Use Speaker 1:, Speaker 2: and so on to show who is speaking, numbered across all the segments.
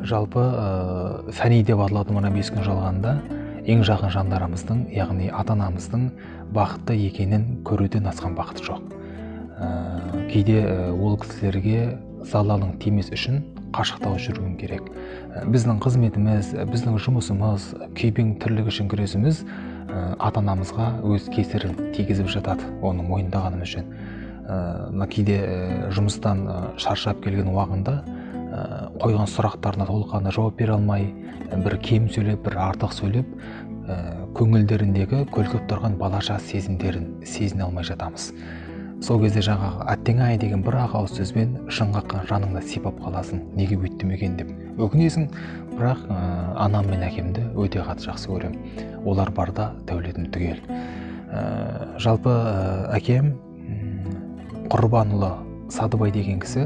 Speaker 1: Жалпы фәни деп аталатын мына 5 күн жалғанда ең жақын жандарымыздың, яғни ата-анамыздың бақытты екенін көруден асқан бақыт жоқ. Кейде ол кісілерге залалың тимес үшін қашықтау жүруің керек. Біздің қызметіміз, біздің жұмысымыз, күйбең тірлік үшін күресіміз ата-анамызға өз кесірін тигізіп жатады, оны мойындағанымыз үшін. Кейде жұмыстан шаршап келген уақытында қойған сұрақтарына толыққанды жауап бере алмай, бір кем сөйлеп, бір артық сөйлеп, көңілдеріндегі көлкіп тұрған балаша сезімдерін сезіне алмай жатамыз. Сол кезде жаңағы әттең-ай деген бір ақ ауыз сөзбен шын қаққан жаныңды сипап қаласың, неге өйттім екен деп өкінесің. Бірақ анам мен әкемді өте қатты жақсы көрем. Олар барда дәулетім түгел. Жалпы әкем Құрбанұлы Садыбай деген кісі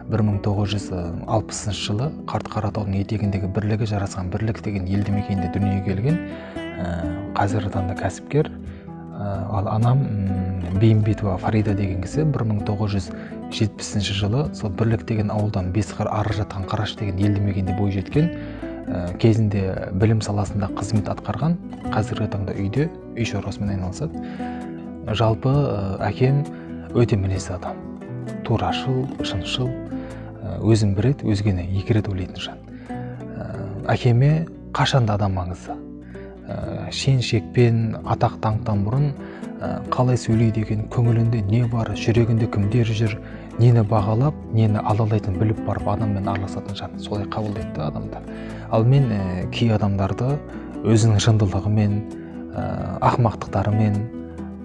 Speaker 1: 1960 жылы Қарт-Қаратаудың етегіндегі Бірлігі жарасқан Бірлік деген елді мекенде дүниеге келген. Қазіргі таңда кәсіпкер. Ал анам Бейімбетова Фарида деген кісі 1970 жылы сол Бірлік деген ауылдан Бесқар ары жатқан Қараш деген елді мекенде бой жеткен. Кезінде білім саласында қызмет атқарған. Қазіргі таңда үйде үй шаруасымен айналысады. Жалпы әкем өте мінезді адам. Турашыл, шыншыл, өзін бір рет, өзгені 2 рет ойлайтын жан. Әкеме қашанда адам маңызды. Шен-шекпен, атақ-даңқтан бұрын қалай сөйлейді екен, көңілінде не бар, жүрегінде кімдер жүр, нені бағалап, нені алалайтын біліп барып адаммен араласатын жан. Солай қабылдайды адамды. Ал мен кей адамдарды өзінің жындылығымен, ақымақтықтарымен,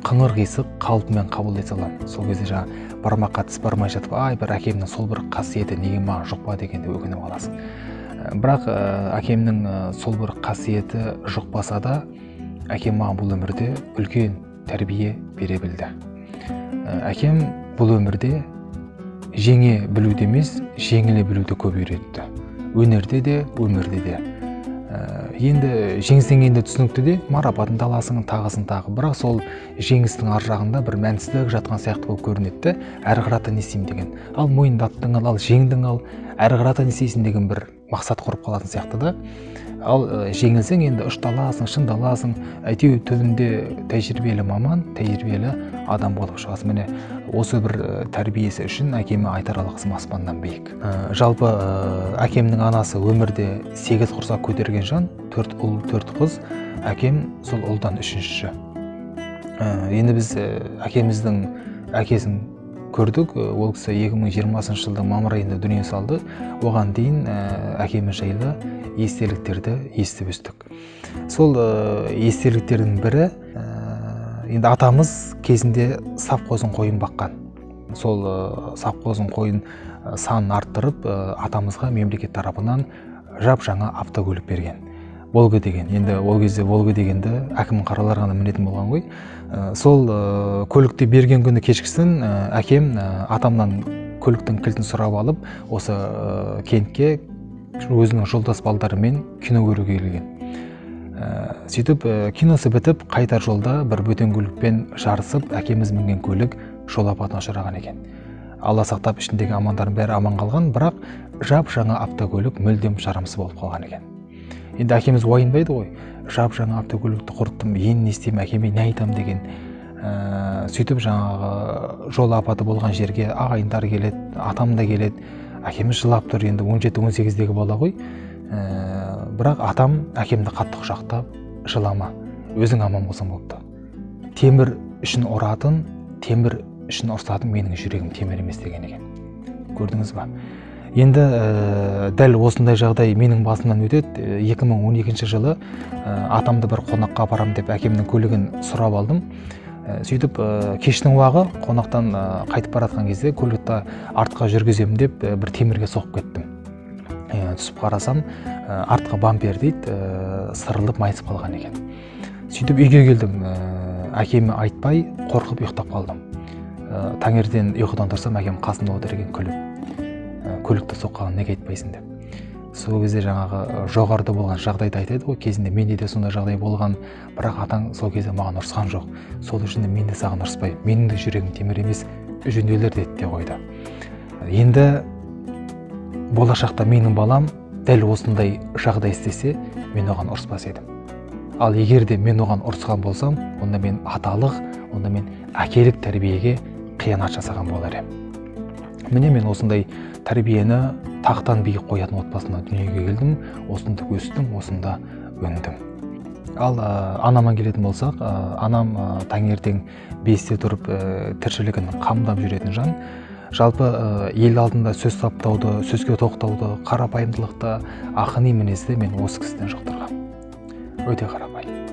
Speaker 1: қыңыр-қисық қалпымен қабылдай саламын. Сол кезде жаңа бармаққа тіс бармай жатып, ай, бір әкемнің сол бір қасиеті неге маған жұқпа дегенде өкініп аласың. Бірақ әкемнің сол бір қасиеті жұқпаса да, әкем маған бұл өмірде үлкен тәрбие бере білді. Әкем бұл өмірде жеңе білуді емес, жеңіле білуді көп үйретті. Өнерде де, өмірде де. Енді жеңістен түсінікті де, марапатын аласың, тағысын тағы. Бірақ сол жеңістің ар жағында бір мәнсіздік жатқан сияқты болып көрінеді. Әрі қарата не істеймін деген. Ал мойындаттың ал жеңдің ал, әрі қарата не істейсің деген бір мақсат құрып қалатын сияқты да. Ал жеңілсең енді ұшталасың, шындаласың, әйтеуір түбінде тәжірибелі маман, тәжірибелі адам болып шығасың. Міне осы бір тәрбиесі үшін әкеме айтар алғысым аспаннан биік. Жалпы әкемнің анасы өмірде 8 құрсақ көтерген жан, 4 ұл, 4 қыз. Әкем сол ұлдан 3-ші. Енді біз әкеміздің әкесін көрдік. Ол кісі 2020 жылдың мамыр айында дүние салды. Оған дейін әкеміз жайлы естеліктерді естіп өстік. Сол естеліктердің бірі, енді атамыз кезінде сапқозын қойын баққан. Сол сапқозын қойын санын арттырып, атамызға мемлекет тарапынан жап-жаңа автокөлік берген. Волга деген. Енді ол кезде Волга дегенді әкім қаралар ғана мінетін болған ғой. Сол көлікті берген күні кешкісін әкем атамнан көліктің кілтін сұрап алып, осы кентке өзінің жолдас балдарымен кино көруге келген. Сөйтіп киносы бітіп, қайтар жолда бір бөтен көлікпен жарысып, әкеміз мінген көлік жол апатына ұшыраған екен. Алла сақтап, ішіндегі амандардың бәрі аман қалған, бірақ жап-жаңа автокөлік мүлдем жарамсыз болып қалған екен. Енді әкеміз уайымдайды ғой, жап-жаңа автокөлікті құрттым, енді не істеймін, әкеме не айтам деген. Сөйтіп жаңағы жол апаты болған жерге ағайындар келеді, атам да келеді. Әкеміз жылап тұр, енді 17-18-дегі бала ғой. Бірақ атам әкемді қатты құшақтап, жылама, өзің аман болсаң болыпты. Темір үшін ұратын, темір үшін ұрсатын менің жүрегім темір емес деген екен. Көрдіңіз ба? Енді дәл осындай жағдай менің басымнан өтеді. 2012 жылы атамды бір қонаққа апарам деп әкемнің көлігін сұрап алдым. Сөйтіп кештің уағы қонақтан қайтып баратқан кезде көлікті артқа жүргіземін деп бір темірге соғып кеттім. Түсіп қарасам, артқа бампер дейді, сырылып майысып қалған екен. Сөйтіп үйге келдім. Әкеме айтпай қорқып ұйықтап қалдым. Таңертең ұйқыдан тұрсам, әкем қасымда отыр екен күліп. Көлікті соққан неге айтпайсың деп. Сол кезде жаңағы жоғарыда болған жағдайды айтады ғой, кезінде менде де сондай жағдай болған, бірақ атаң сол кезде маған ұрысқан жоқ. Сол үшін де мен де саған ұрыспаймын. Менің де жүрегім темір емес, жөнделер деді де қойды. Енді болашақта менің балам дәл осындай жағдай істесе, мен оған ұрыспас едім. Ал егер де мен оған ұрысқан болсам, онда мен аталық, онда мен әкелік тәрбиеге қиянат жасаған болар едім. Міне мен осындай тәрбиені тақтан биік қоятын отбасына дүниеге келдім, осында өстім, осында өндім. Ал анама келетін болсақ, анам таңертең 5-те тұрып тіршілігін қамдап жүретін жан. Жалпы ел алдында сөз саптауды, сөзге тоқтауды, қарапайымдылықты, ақыни мінезді мен осы кісіден жұқтырғам. Өте қарапайым.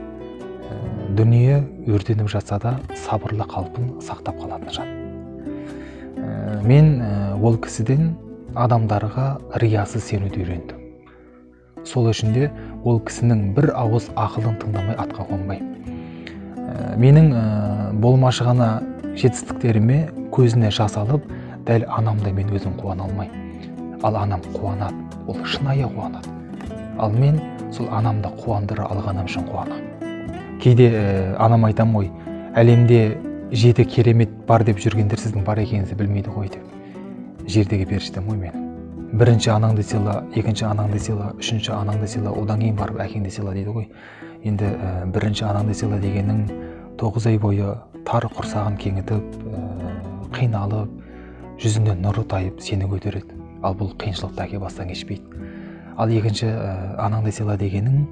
Speaker 1: Дүние өртеніп жатса да сабырлы қалпын сақтап қалатын жан. Мен ол кісіден адамдарға риясыз сенуді үйрендім. Сол үшін де ол кісінің бір ауыз ақылын тыңдамай атқа қонбаймын. Менің болмашы ғана жетістіктеріме көзіне жас алып, дәл анамдай мен өзім қуана алмаймын. Ал анам қуанады, ол шынайы қуанады. Ал мен сол анамды қуандыра алғаным үшін қуанамын. Кейде анам айтам ғой, әлемде 7 керемет бар деп жүргендер сіздің бар екеніңізді білмейді ғой деп. Жердегі періштем ғой мен. Бірінші анаңды сыйла, екінші анаңды сыйла, үшінші анаңды сыйла, одан кейін барып әкеңді сыйла дейді ғой. Енді бірінші анаңды сыйла дегенің 9 ай бойы тар құрсағын кеңітіп, қиналып, жүзінен нұры тайып сені көтереді. Ал бұл қиыншылықты әке бастан кешпейді. Ал екінші анаңды сыйла дегенің,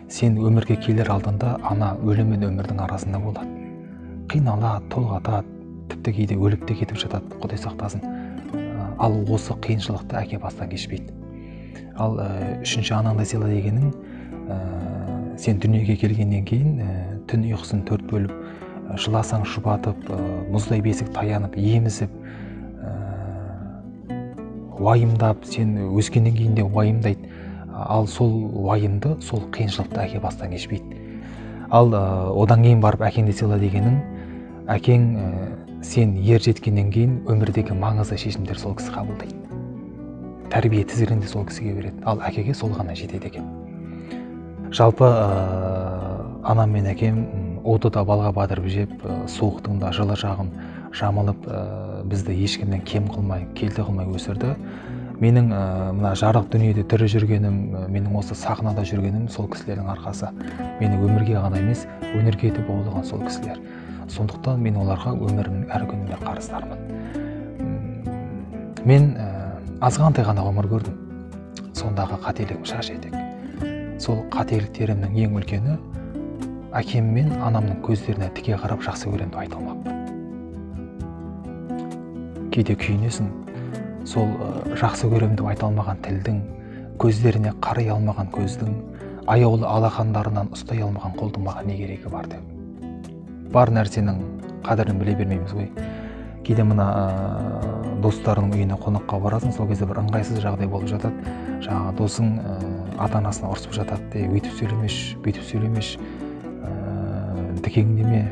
Speaker 1: сен өмірге келер алдында ана өлім мен өмірдің арасында болады. Қиналады, толғатады, тіпті кейде өліп те кетіп жатады, Құдай сақтасын. Ал осы қиыншылықты әке бастан кешпейді. Ал үшінші анаңды сыйла дегенің, сен дүниеге келгеннен кейін түн ұйқысын 4 бөліп, жыласаң шұбатып, мұздай бесік таянып, емізіп, уайымдап, сен өскеннен кейін де уайымдайды. Ал сол уайымды, сол қиыншылықты әке бастан кешпейді. Ал одан кейін барып әкеңді сыйла дегенің, әкең сен ер жеткеннен кейін өмірдегі маңызды шешімдер сол кісі қабылдайды. Тәрбие тізгінін де сол кісіге береді. Ал әкеге сол ғана жетеді екен. Жалпы анам мен әкем оты да балға батырып жеп, суықтың да жылы жағын жамылып, бізді ешкімнен кем қылмай, келте қылмай өсірді. Менің мына жарық дүниеде тірі жүргенім, менің осы сахнада жүргенім сол кісілердің арқасы. Мені өмірге ғана емес, өнерге де баулыған сол кісілер. Сондықтан мен оларға өмірімнің әр күнінде қарыздармын. Мен азғантай ғана ғұмыр көрдім. Сондағы қателігім шаш етек. Сол қателіктерімнің ең үлкені әкем мен анамның көздеріне тіке қарап жақсы көремді айта алмаппын. Кейде күйінесің, сол жақсы көремді айта алмаған тілдің, көздеріне қарай алмаған көздің, аяулы алақандарынан ұстай алмаған қолдың маған не керегі бар деп. Бар нәрсенің қадірін біле бермейміз ғой. Кейде мына достарының үйіне қонаққа барасың, сол кезде бір ыңғайсыз жағдай болып жатады. Жаңағы досың ата-анасына ұрсып жатады, өйтіп сөйлемеш, бүйтіп сөйлемеш, дікеңдеме.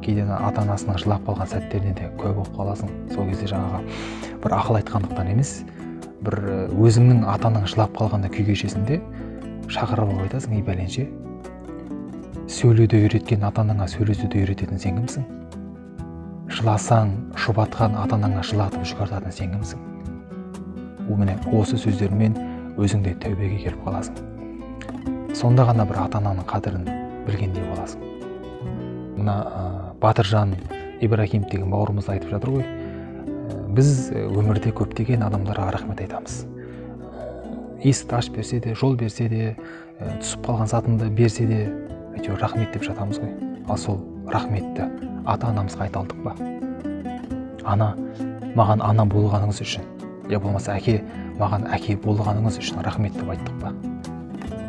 Speaker 1: Кейде ата-анасының жылап қалған сәттеріне де куә болып қаласың. Сол кезде жаңағы бір ақыл айтқандықтан емес, бір өзіңнің атаның жылап қалғанда күй кешесінде шақырып алып айтасың, ей бәленше, сөйлеуді үйреткен ата-анаңа сөйлесуді үйрететін сен кімсің? Жыласаң, шұбатқан ата-анаңа жылатып жүгіртатын сен кімсің? Міне осы сөздермен өзіңде тәубеге келіп қаласың. Сонда ғана бір ата-ананың қадірін білгендей боласың. Мына Батыржан Ибрахимов деген бауырымыз айтып жатыр ғой, біз өмірде көптеген адамдарға рахмет айтамыз. Есікті ашып берсе де, жол берсе де, түсіп қалған затынды берсе де, әйтеуір рахмет деп жатамыз ғой. Ал сол рахметті ата-анамызға айта алдық па? Ана, маған ана болғаныңыз үшін, я болмаса әке, маған әке болғаныңыз үшін рахмет деп айттық па?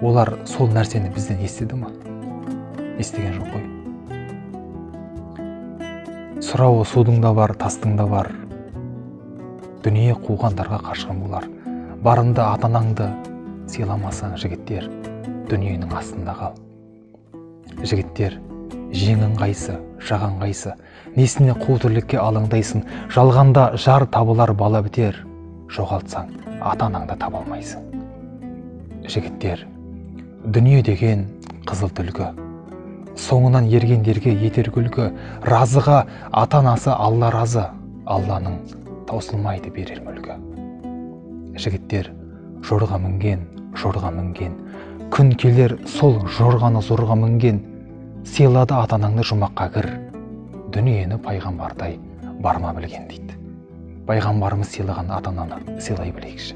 Speaker 1: Олар сол нәрсені бізден естіді ма? Естіген жоқ қой. Сұрауы судың да бар, тастың да бар. Дүние қуғандарға қашқан болар. Барында ата-анаңды сыйламасаң, жігіттер, дүниенің астында қал. Жігіттер, жеңін қайсы, жаған қайсы, несіне қу тірлікке алаңдайсың, жалғанда жар табылар бала бітер, жоғалтсаң, ата-анаңды таба алмайсың. Жігіттер, дүние деген қызыл түлкі, соңынан ергендерге етер күлкі, разыға ата-анасы Алла разы, Алланың таусылмайды берер мүлгі. Жігіттер жорға мінген, күн келер сол жорғаны зорға мінген, сыйлады ата-анаңды жұмаққа кір, дүниені пайғамбардай барма білген дейді. Пайғамбарымыз сыйлаған ата-ананы сыйлай білейікші.